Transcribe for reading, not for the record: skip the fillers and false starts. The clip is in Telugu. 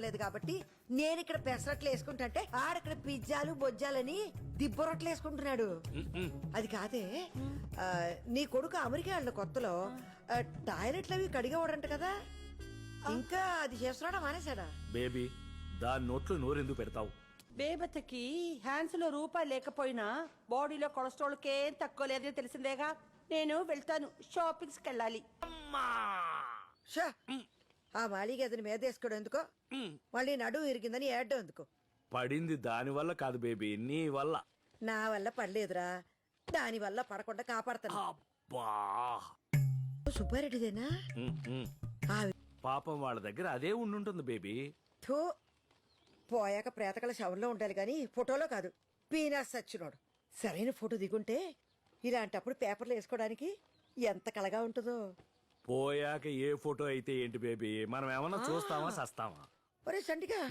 లేదు కాబట్టి నేను ఇక్కడ పెసరట్లు వేసుకుంటే ఆడక్కడ పిజ్జాలు బొజ్జాలని దిబ్బ రొట్టెలు వేసుకుంటున్నాడు. అది కాదే నీ కొడుకు అమెరికా వెళ్ళిన కొత్తలో టాయిలెట్లు అవి కడిగేవాడంట కదా, ఇంకా అది చేస్తున్నాడా మానేశాడా? బేబీ దాని నోట్లో నోరెందుకు పెడతావు? బేబతకి హ్యాండ్స్ లో రూపాయి లేకపోయినా బాడీలో కొలెస్ట్రాల్ కేం తక్కువ లేదని తెలిసిందేగా. నేను వెళ్తాను, షాపింగ్స్ కి వెళ్ళాలి. షా ఆ మాళీకి అతని మీద వేసుకోవడం ఎందుకో, మళ్ళీ నడువు ఇరిగిందని ఏడ్డం ఎందుకో? పడింది దాని వల్ల కాదు బేబీ, నీ వల్ల. నా వల్ల పడలేదురా, దాని వల్ల పడకుండా కాపాడతాను. అబ్బా సుబ్బారెడ్డిదేనా? ఆ పాపం వాళ్ళ దగ్గర అదే ఉండుంటుంది బేబీ. థూ, పోయాక ప్రేతకల శవంలో ఉండాలి గాని ఫోటోలో కాదు. పీనాస్ సచ్చినోడు. సరైన ఫోటో దిగుంటే ఇలాంటప్పుడు పేపర్లు వేసుకోవడానికి ఎంత కలగా ఉంటుందో. పోయాక ఏ ఫోటో అయితే ఏంటి బేబీ, మనం ఏమన్నా చూస్తామా సస్తామా? ఒరే సంటిగా